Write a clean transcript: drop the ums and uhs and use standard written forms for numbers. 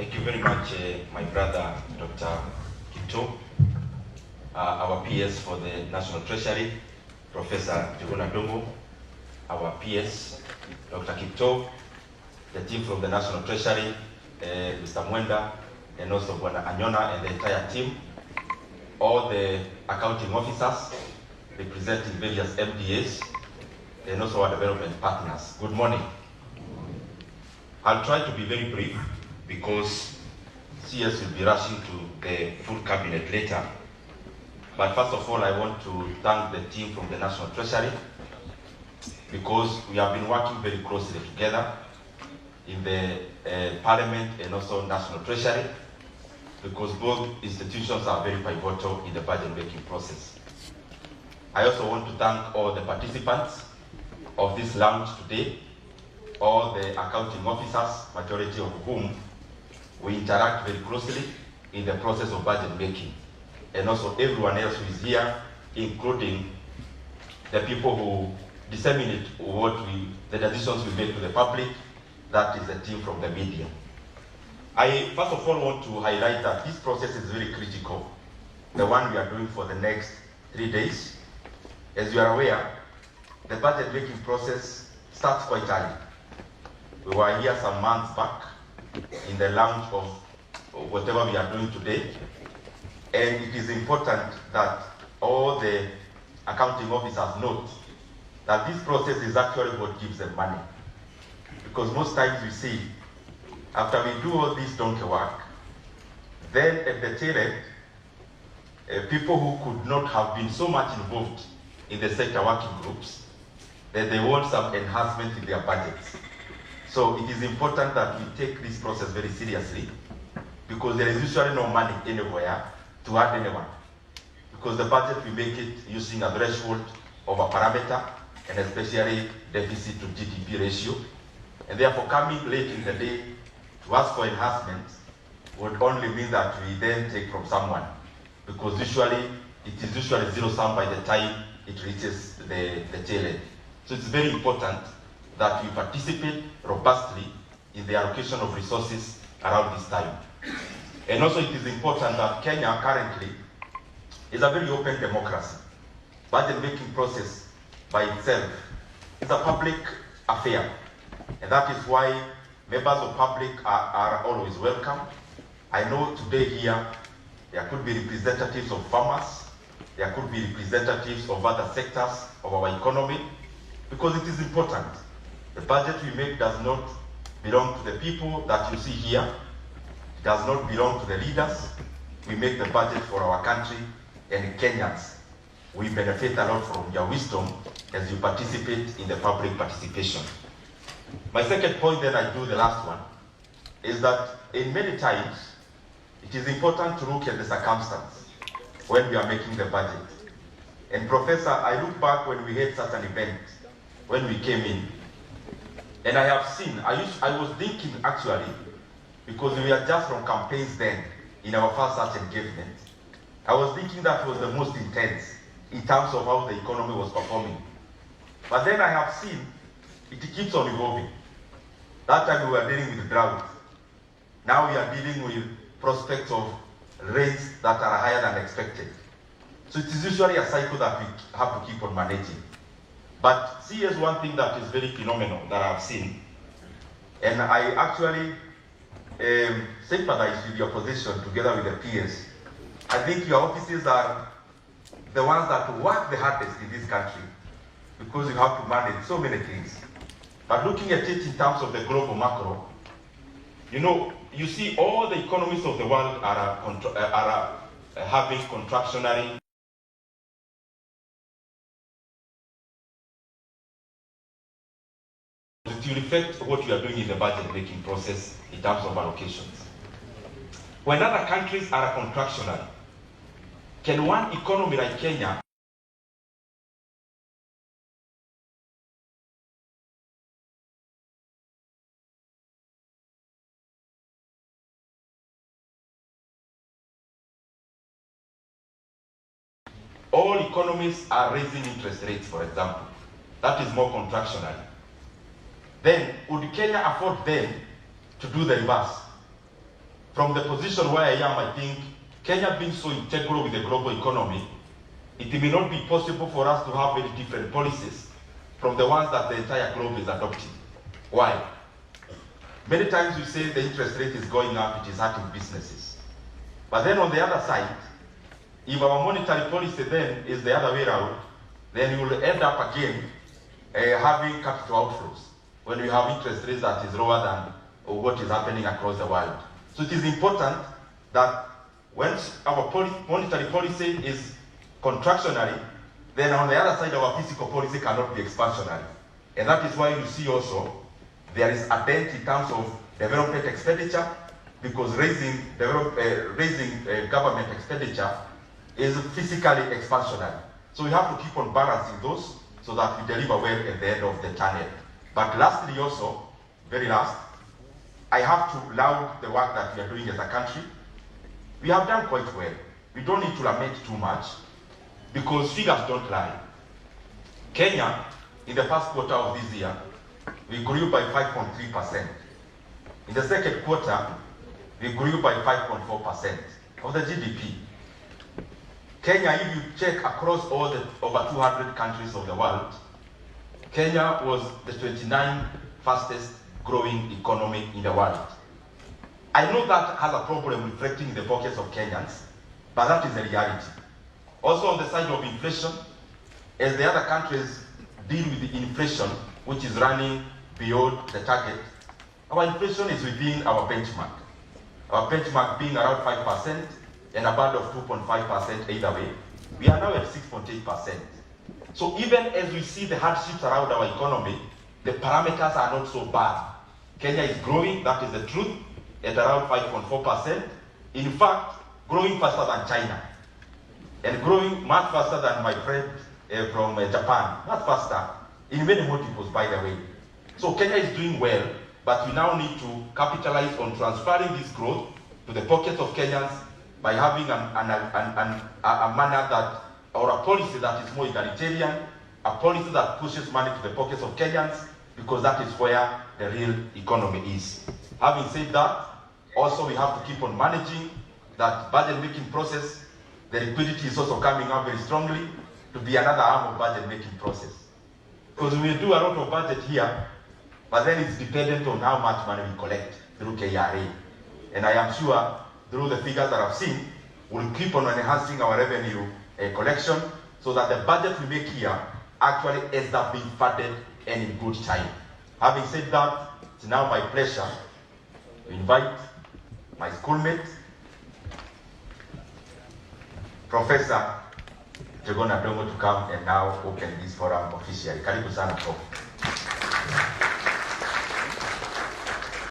Thank you very much, my brother, Dr. Kipto, our PS for the National Treasury, Professor Juguna Dongo, our PS, Dr. Kipto, the team from the National Treasury, Mr. Mwenda, and also Bwana Anyona and the entire team, all the accounting officers representing various MDAs, and also our development partners. Good morning. I'll try to be very brief because CS will be rushing to the full cabinet later. But first of all, I want to thank the team from the National Treasury because we have been working very closely together in the Parliament and also National Treasury, because both institutions are very pivotal in the budget making process. I also want to thank all the participants of this lounge today, all the accounting officers, majority of whom we interact very closely in the process of budget making, and also everyone else who is here, including the people who disseminate the decisions we make to the public, that is the team from the media. I first of all want to highlight that this process is very critical, the one we are doing for the next 3 days. As you are aware, the budget making process starts quite early. We were here some months back in the launch of whatever we are doing today, and it is important that all the accounting officers note that this process is actually what gives them money. Because most times we see, after we do all this donkey work, then at the tail end, people who could not have been so much involved in the sector working groups, that they want some enhancement in their budgets. So it is important that we take this process very seriously, because there is usually no money anywhere to add anyone. Because the budget, we make it using a threshold of a parameter, and especially deficit to GDP ratio. And therefore, coming late in the day to ask for enhancements would only mean that we then take from someone, because usually it is usually zero sum by the time it reaches the tail end. So it's very important that we participate robustly in the allocation of resources around this time. And also it is important that Kenya currently is a very open democracy. Budget making process by itself is a public affair. And that is why members of public are always welcome. I know today here, there could be representatives of farmers, there could be representatives of other sectors of our economy, because it is important. The budget we make does not belong to the people that you see here. It does not belong to the leaders. We make the budget for our country and Kenyans. We benefit a lot from your wisdom as you participate in the public participation. My second point, then I do the last one, is that in many times, it is important to look at the circumstance when we are making the budget. And Professor, I look back when we had such an event, when we came in, and I have seen, I was thinking actually, because we were just from campaigns then, in our first such engagement, I was thinking that was the most intense in terms of how the economy was performing. But then I have seen it keeps on evolving. That time we were dealing with drought. Now we are dealing with prospects of rains that are higher than expected. So it is usually a cycle that we have to keep on managing. But see, here's one thing that is very phenomenal that I've seen, and I actually sympathize with your position together with the peers. I think your offices are the ones that work the hardest in this country, because you have to manage so many things. But looking at it in terms of the global macro, you see all the economies of the world are having contractionary. It will affect what you are doing in the budget making process in terms of allocations. When other countries are contractionary, can one economy like Kenya all economies are raising interest rates, for example? That is more contractionary. Then, would Kenya afford then to do the reverse? from the position where I am, I think Kenya being so integral with the global economy, it may not be possible for us to have very different policies from the ones that the entire globe is adopting. Why? Many times we say the interest rate is going up, it is hurting businesses. But then on the other side, if our monetary policy then is the other way around, then you will end up again having capital outflows when we have interest rates that is lower than what is happening across the world. So it is important that when our monetary policy is contractionary, then on the other side our fiscal policy cannot be expansionary. And that is why you see also there is a dent in terms of development expenditure, because raising government expenditure is physically expansionary. So we have to keep on balancing those so that we deliver well at the end of the tunnel. But lastly also, very last, I have to laud the work that we are doing as a country. We have done quite well. We don't need to lament too much because figures don't lie. Kenya, in the first quarter of this year, we grew by 5.3%. In the second quarter, we grew by 5.4% of the GDP. Kenya, if you check across all the over 200 countries of the world, Kenya was the 29th fastest growing economy in the world. I know that has a problem reflecting in the pockets of Kenyans, but that is the reality. Also on the side of inflation, as the other countries deal with the inflation, which is running beyond the target, our inflation is within our benchmark. Our benchmark being around 5% and a band of 2.5% either way. We are now at 6.8%. So even as we see the hardships around our economy, the parameters are not so bad. Kenya is growing, that is the truth, at around 5.4%. In fact, growing faster than China. And growing much faster than my friend from Japan, much faster, in many multiples, by the way. So Kenya is doing well, but we now need to capitalize on transferring this growth to the pockets of Kenyans by having a manner that, or a policy that is more egalitarian, a policy that pushes money to the pockets of Kenyans, because that is where the real economy is. Having said that, also we have to keep on managing that budget-making process. The liquidity is also coming up very strongly to be another arm of budget-making process. Because we do a lot of budget here, but then it's dependent on how much money we collect through KRA. And I am sure through the figures that I've seen, we'll keep on enhancing our revenue collection so that the budget we make here actually ends up being funded and in good time. Having said that, it's now my pleasure to invite my schoolmate, Professor Jegona Dongo, to come and now open this forum officially. Karibu sana, Prof.